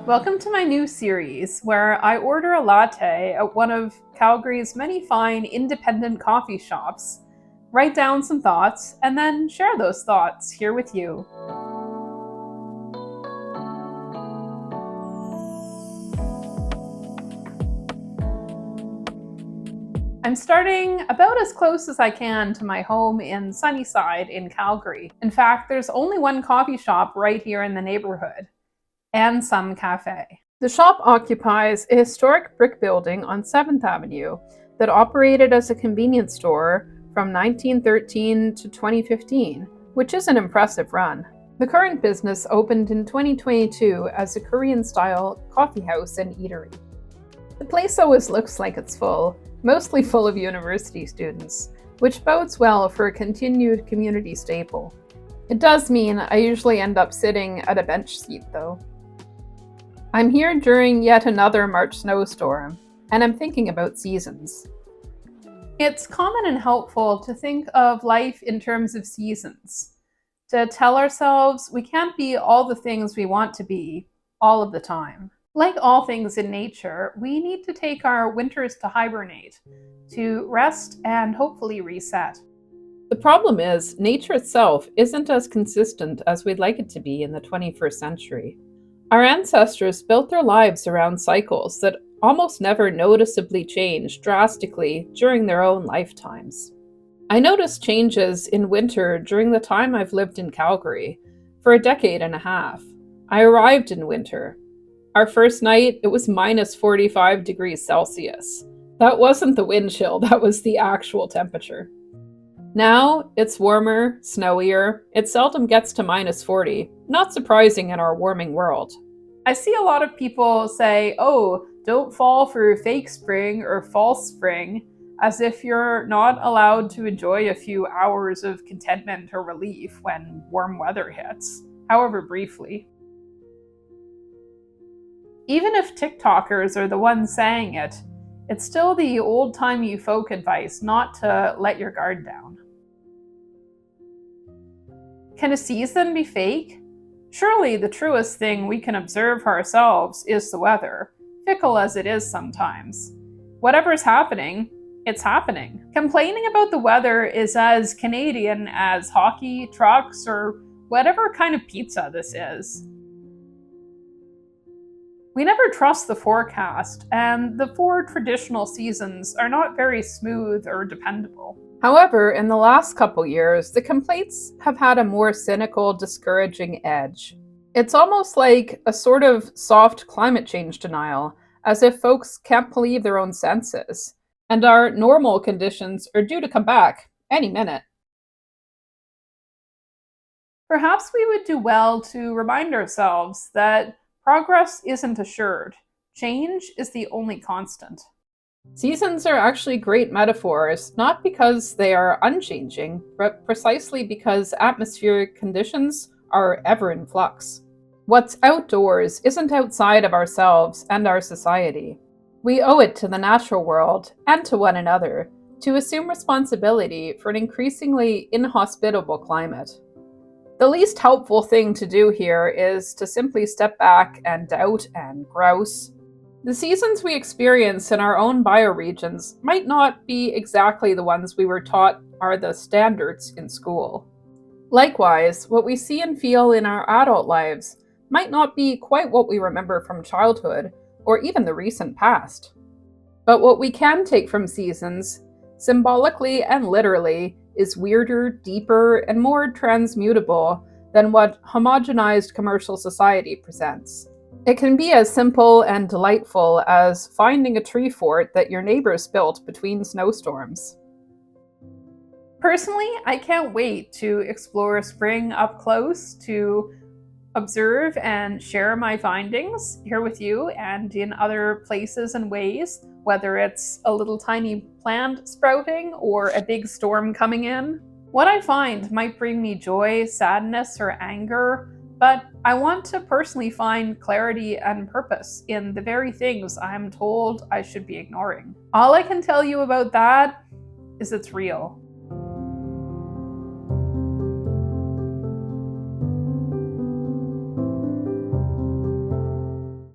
Welcome to my new series where I order a latte at one of Calgary's many fine independent coffee shops, write down some thoughts, and then share those thoughts here with you. I'm starting about as close as I can to my home in Sunnyside in Calgary. In fact, there's only one coffee shop right here in the neighborhood, and some cafe. The shop occupies a historic brick building on 7th Avenue that operated as a convenience store from 1913 to 2015, which is an impressive run. The current business opened in 2022 as a Korean-style coffee house and eatery. The place always looks like it's full, mostly full of university students, which bodes well for a continued community staple. It does mean I usually end up sitting at a bench seat though. I'm here during yet another March snowstorm, and I'm thinking about seasons. It's common and helpful to think of life in terms of seasons, to tell ourselves we can't be all the things we want to be all of the time. Like all things in nature, we need to take our winters to hibernate, to rest and hopefully reset. The problem is, nature itself isn't as consistent as we'd like it to be in the 21st century. Our ancestors built their lives around cycles that almost never noticeably changed drastically during their own lifetimes. I noticed changes in winter during the time I've lived in Calgary, for a decade and a half. I arrived in winter. Our first night, it was minus 45 degrees Celsius. That wasn't the wind chill, that was the actual temperature. Now, it's warmer, snowier, it seldom gets to minus 40, not surprising in our warming world. I see a lot of people say, oh, don't fall for fake spring or false spring, as if you're not allowed to enjoy a few hours of contentment or relief when warm weather hits, however briefly. Even if TikTokers are the ones saying it, it's still the old-timey folk advice not to let your guard down. Can a season be fake? Surely the truest thing we can observe for ourselves is the weather, fickle as it is sometimes. Whatever's happening, it's happening. Complaining about the weather is as Canadian as hockey, trucks, or whatever kind of pizza this is. We never trust the forecast, and the 4 traditional seasons are not very smooth or dependable. However, in the last couple years, the complaints have had a more cynical, discouraging edge. It's almost like a sort of soft climate change denial, as if folks can't believe their own senses, and our normal conditions are due to come back any minute. Perhaps we would do well to remind ourselves that progress isn't assured. Change is the only constant. Seasons are actually great metaphors, not because they are unchanging, but precisely because atmospheric conditions are ever in flux. What's outdoors isn't outside of ourselves and our society. We owe it to the natural world, and to one another, to assume responsibility for an increasingly inhospitable climate. The least helpful thing to do here is to simply step back and doubt and grouse. The seasons we experience in our own bioregions might not be exactly the ones we were taught are the standards in school. Likewise, what we see and feel in our adult lives might not be quite what we remember from childhood or even the recent past. But what we can take from seasons, symbolically and literally, is weirder, deeper, and more transmutable than what homogenized commercial society presents. It can be as simple and delightful as finding a tree fort that your neighbors built between snowstorms. Personally, I can't wait to explore spring up close, to observe and share my findings here with you and in other places and ways, whether it's a little tiny plant sprouting or a big storm coming in. What I find might bring me joy, sadness, or anger, but I want to personally find clarity and purpose in the very things I'm told I should be ignoring. All I can tell you about that is it's real.